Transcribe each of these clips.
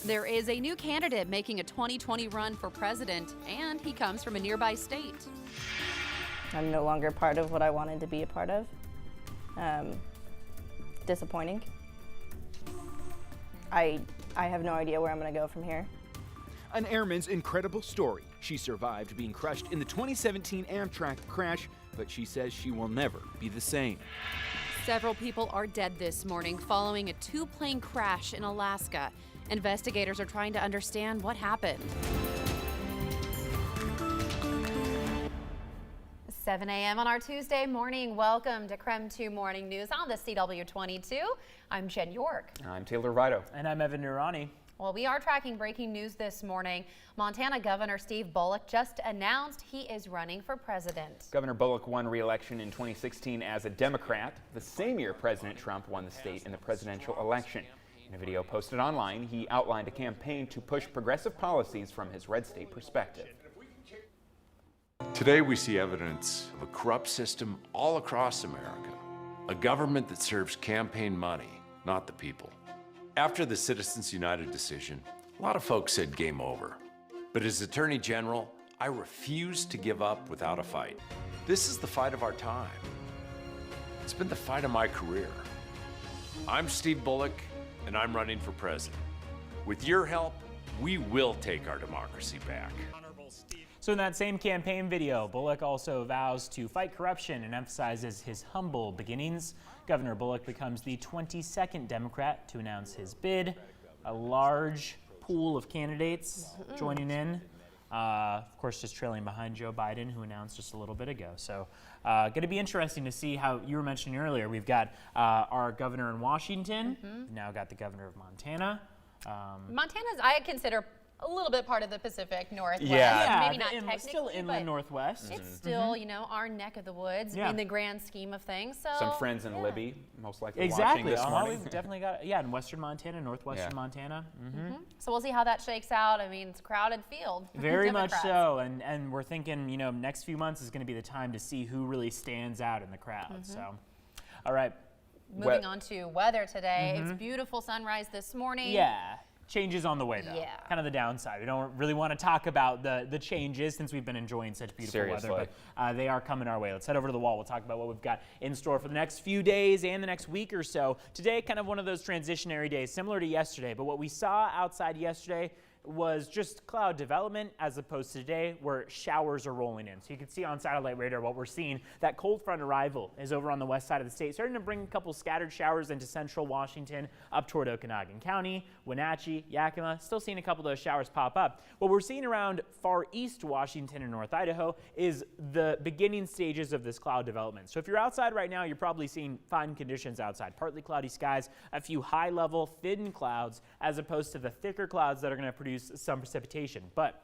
There is a new candidate making a 2020 run for president, and he comes from a nearby state. I'm no longer part of what I wanted to be a part of. Disappointing. I have no idea where I'm going to go from here. An airman's incredible story. She survived being crushed in the 2017 Amtrak crash, but she says she will never be the same. Several people are dead this morning following a two-plane crash in Alaska. Investigators are trying to understand what happened. 7 a.m. on our Tuesday morning. Welcome to KREM 2 Morning News on the CW22. I'm Jen York. I'm Taylor Vito. And I'm Evan Nurani. Well, we are tracking breaking news this morning. Montana Governor Steve Bullock just announced he is running for president. Governor Bullock won re-election in 2016 as a Democrat, the same year President Trump won the state in the presidential election. In a video posted online, he outlined a campaign to push progressive policies from his red state perspective. Today we see evidence of a corrupt system all across America. A government that serves campaign money, not the people. After the Citizens United decision, a lot of folks said game over. But as Attorney General, I refuse to give up without a fight. This is the fight of our time. It's been the fight of my career. I'm Steve Bullock, and I'm running for president. With your help, we will take our democracy back. So in that same campaign video, Bullock also vows to fight corruption and emphasizes his humble beginnings. Governor Bullock becomes the 22nd Democrat to announce his bid. A large pool of candidates joining in. Of course, just trailing behind Joe Biden, who announced just a little bit ago. So going to be interesting to see how you were mentioning earlier. We've got our governor in Washington. We've now got the governor of Montana. Montana's, I consider, a little bit part of the Pacific Northwest. Maybe not technically, still inland Northwest. It's still, you know, our neck of the woods in the grand scheme of things. So some friends in Libby, most likely exactly. watching this morning. We've definitely got, in western Montana, northwestern Montana. So we'll see how that shakes out. I mean, it's a crowded field. Very much so, and we're thinking, you know, next few months is going to be the time to see who really stands out in the crowd. So, all right. Moving on to weather today. It's beautiful sunrise this morning. Yeah. Changes on the way, though. Yeah. Kind of the downside. We don't really want to talk about the changes since we've been enjoying such beautiful weather, but they are coming our way. Let's head over to the wall. We'll talk about what we've got in store for the next few days and the next week or so. Today, kind of one of those transitionary days, similar to yesterday, but what we saw outside yesterday was just cloud development as opposed to today where showers are rolling in. So you can see on satellite radar what we're seeing. That cold front arrival is over on the west side of the state, starting to bring a couple scattered showers into central Washington up toward Okanagan County, Wenatchee, Yakima. Still seeing a couple of those showers pop up. What we're seeing around far east Washington and North Idaho is the beginning stages of this cloud development. So if you're outside right now, you're probably seeing fine conditions outside. Partly cloudy skies, a few high-level thin clouds as opposed to the thicker clouds that are going to produce some precipitation. But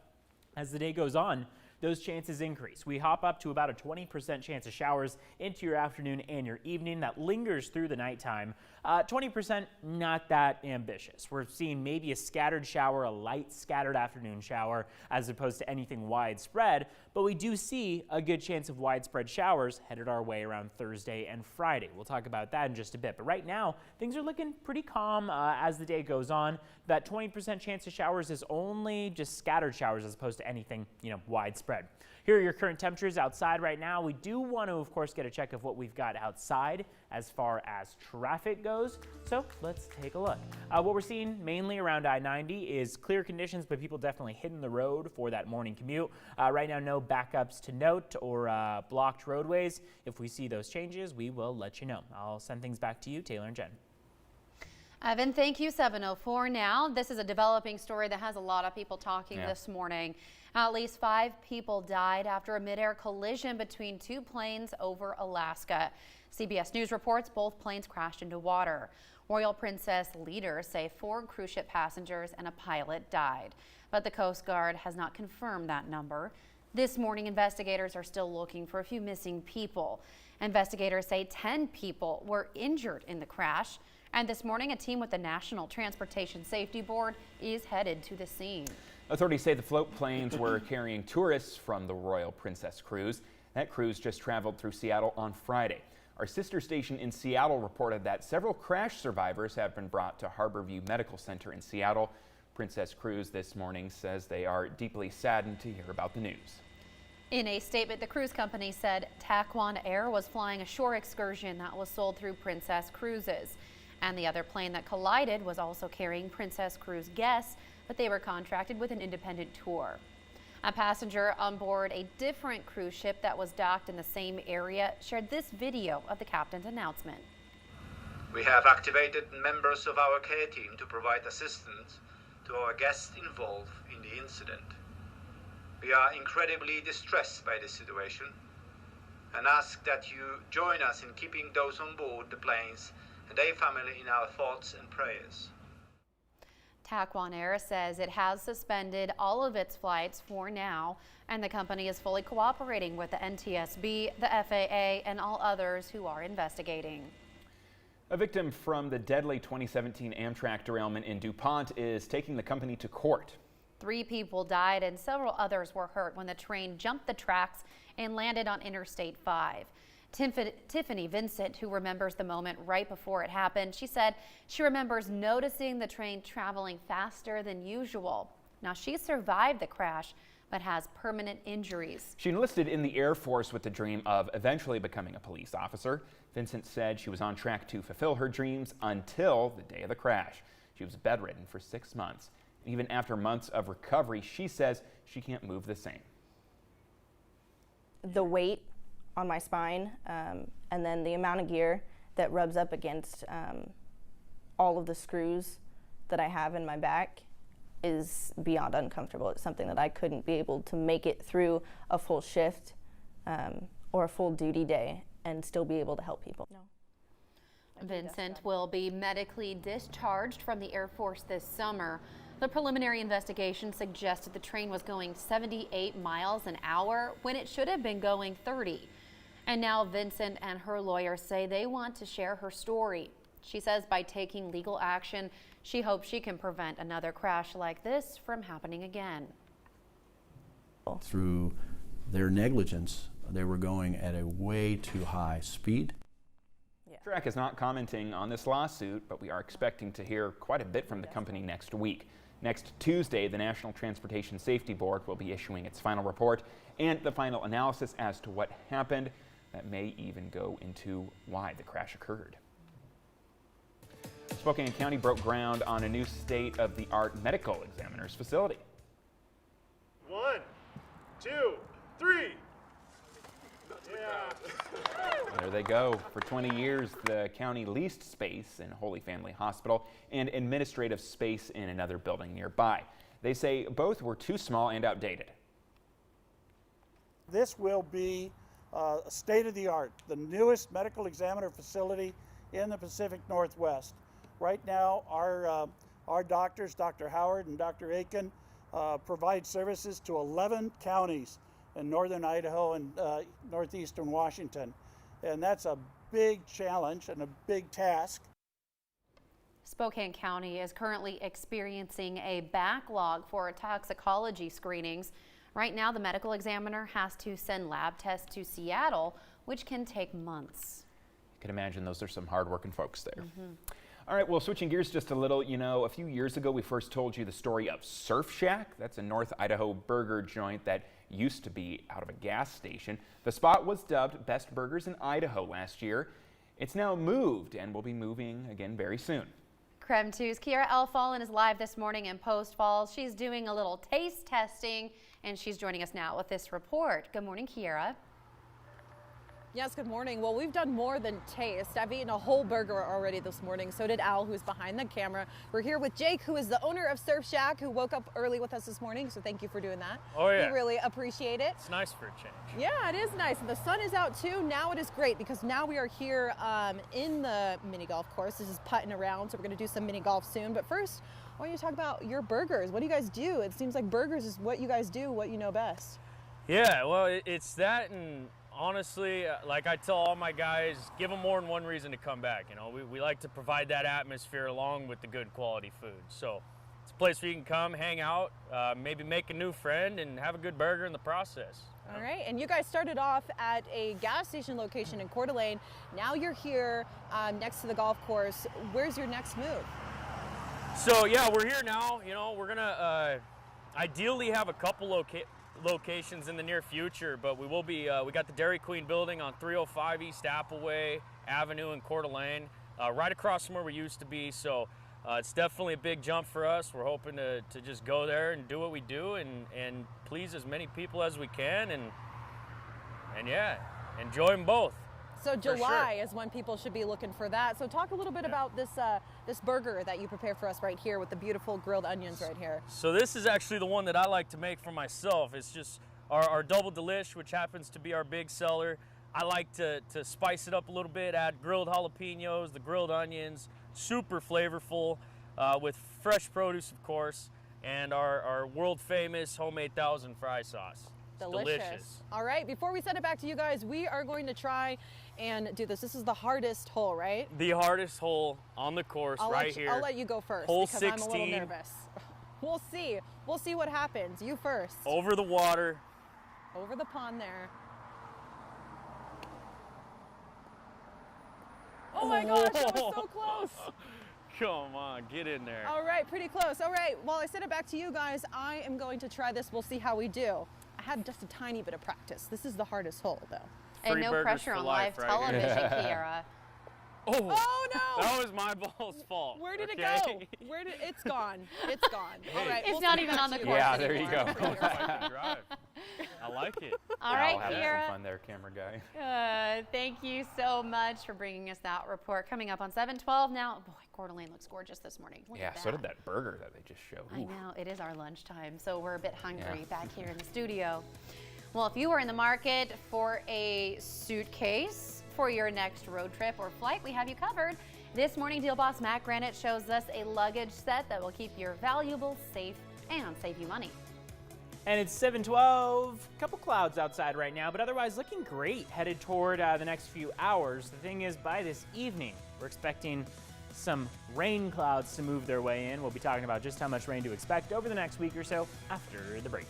as the day goes on, those chances increase. We hop up to about a 20% chance of showers into your afternoon and your evening. That lingers through the nighttime. 20% not that ambitious. We're seeing maybe a scattered shower, a light scattered afternoon shower, as opposed to anything widespread. But we do see a good chance of widespread showers headed our way around Thursday and Friday. We'll talk about that in just a bit. But right now, things are looking pretty calm as the day goes on. That 20% chance of showers is only just scattered showers as opposed to anything, you know, widespread. Here are your current temperatures outside right now. We do want to, of course, get a check of what we've got outside as far as traffic goes. So let's take a look. What we're seeing mainly around I-90 is clear conditions, but people definitely hitting the road for that morning commute. Right now, no backups to note or blocked roadways. If we see those changes, we will let you know. I'll send things back to you, Taylor and Jen. Evan, thank you. 7:04 now. This is a developing story that has a lot of people talking this morning. At least 5 people died after a midair collision between 2 planes over Alaska. CBS News reports both planes crashed into water. Royal Princess leaders say 4 cruise ship passengers and a pilot died, but the Coast Guard has not confirmed that number. This morning, investigators are still looking for a few missing people. Investigators say 10 people were injured in the crash. And this morning, a team with the National Transportation Safety Board is headed to the scene. Authorities say the float planes were carrying tourists from the Royal Princess cruise. That cruise just traveled through Seattle on Friday. Our sister station in Seattle reported that several crash survivors have been brought to Harborview Medical Center in Seattle. Princess Cruise this morning says they are deeply saddened to hear about the news. In a statement, the cruise company said Taquan Air was flying a shore excursion that was sold through Princess Cruises. And the other plane that collided was also carrying Princess Cruise guests, but they were contracted with an independent tour. A passenger on board a different cruise ship that was docked in the same area shared this video of the captain's announcement. We have activated members of our care team to provide assistance to our guests involved in the incident. We are incredibly distressed by this situation and ask that you join us in keeping those on board the planes and their family in our thoughts and prayers. Taquan Air says it has suspended all of its flights for now, and the company is fully cooperating with the NTSB, the FAA, and all others who are investigating. A victim from the deadly 2017 Amtrak derailment in DuPont is taking the company to court. 3 people died and several others were hurt when the train jumped the tracks and landed on Interstate 5. Tiffany Vincent, who remembers the moment right before it happened, she said she remembers noticing the train traveling faster than usual. Now, she survived the crash, but has permanent injuries. She enlisted in the Air Force with the dream of eventually becoming a police officer. Vincent said she was on track to fulfill her dreams until the day of the crash. She was bedridden for 6 months. Even after months of recovery, she says she can't move the same. The weight on my spine, and then the amount of gear that rubs up against all of the screws that I have in my back is beyond uncomfortable. It's something that I couldn't be able to make it through a full shift or a full duty day and still be able to help people. No. Vincent will be medically discharged from the Air Force this summer. The preliminary investigation suggested the train was going 78 miles an hour when it should have been going 30. And now Vincent and her lawyer say they want to share her story. She says by taking legal action, she hopes she can prevent another crash like this from happening again. Through their negligence, they were going at a way too high speed. Amtrak is not commenting on this lawsuit, but we are expecting to hear quite a bit from the company next week. Next Tuesday, the National Transportation Safety Board will be issuing its final report and the final analysis as to what happened. That may even go into why the crash occurred. Spokane County broke ground on a new state-of-the-art medical examiner's facility. 1, 2, 3. Yeah. There they go. For 20 years, the county leased space in Holy Family Hospital and administrative space in another building nearby. They say both were too small and outdated. This will be state-of-the-art, the newest medical examiner facility in the Pacific Northwest. Right now, our doctors, Dr. Howard and Dr. Aiken, provide services to 11 counties in northern Idaho and northeastern Washington. And that's a big challenge and a big task. Spokane County is currently experiencing a backlog for toxicology screenings. Right now, the medical examiner has to send lab tests to Seattle, which can take months. You can imagine those are some hard-working folks there. All right, well, switching gears just a little, you know, a few years ago we first told you the story of Surf Shack. That's a North Idaho burger joint that used to be out of a gas station. The spot was dubbed Best Burgers in Idaho last year. It's now moved and will be moving again very soon. KREM 2's Kiera Elfallen is live this morning in Post Falls. She's doing a little taste testing, and she's joining us now with this report. Good morning, Kiera. Yes, good morning. Well, we've done more than taste. I've eaten a whole burger already this morning. So did Al, who's behind the camera. We're here with Jake, who is the owner of Surf Shack, who woke up early with us this morning. So thank you for doing that. Oh, yeah. We really appreciate it. It's nice for a change. Yeah, it is nice. And the sun is out too. Now it is great because now we are here in the mini golf course. This is putting around. So we're going to do some mini golf soon. But first, I want you to talk about your burgers. What do you guys do? It seems like burgers is what you guys do, what you know best. Yeah, well, it's that, and honestly, like I tell all my guys, give them more than one reason to come back. You know, we like to provide that atmosphere along with the good quality food. So it's a place where you can come, hang out, maybe make a new friend, and have a good burger in the process. All right, and you guys started off at a gas station location in Coeur d'Alene. Now you're here next to the golf course. Where's your next move? So yeah, we're here now. You know, we're gonna ideally have a couple locations in the near future, but we will be. We got the Dairy Queen building on 305 East Appleway Avenue in Coeur d'Alene, right across from where we used to be. So it's definitely a big jump for us. We're hoping to just go there and do what we do and please as many people as we can and yeah, enjoy them both. So July is when people should be looking for that. So talk a little bit about this this burger that you prepare for us right here with the beautiful grilled onions right here. So this is actually the one that I like to make for myself. It's just our double delish, which happens to be our big seller. I like to spice it up a little bit, add grilled jalapenos, the grilled onions, super flavorful with fresh produce, of course, and our world famous homemade thousand fry sauce. Delicious. All right, before we send it back to you guys, we are going to try and do this. This is the hardest hole, right? The hardest hole on the course here. I'll let you go first hole because 16. I'm a little nervous. We'll see. We'll see what happens. You first. Over the water. Over the pond there. Oh my gosh, that was so close. Come on, get in there. All right, pretty close. All right, while I send it back to you guys, I am going to try this. We'll see how we do. I had just a tiny bit of practice. This is the hardest hole, though. And no pressure on live television, Kiara. Oh no! That was my ball's fault. Where did it go? It's gone? It's gone. All right, it's not even on the course Yeah, anymore. there you go. I like it. All right, I'll have Kiara. some fun there, camera guy. Thank you so much for bringing us that report. Coming up on 7:12 now. Boy, Coeur d'Alene looks gorgeous this morning. Look at that. So did that burger that they just showed. I know, it is our lunchtime, so we're a bit hungry back here in the studio. Well, if you are in the market for a suitcase for your next road trip or flight, we have you covered. This morning, Deal Boss Matt Granite shows us a luggage set that will keep your valuables safe and save you money. And it's 7:12, couple clouds outside right now, but otherwise looking great headed toward the next few hours. The thing is, by this evening, we're expecting some rain clouds to move their way in. We'll be talking about just how much rain to expect over the next week or so after the break.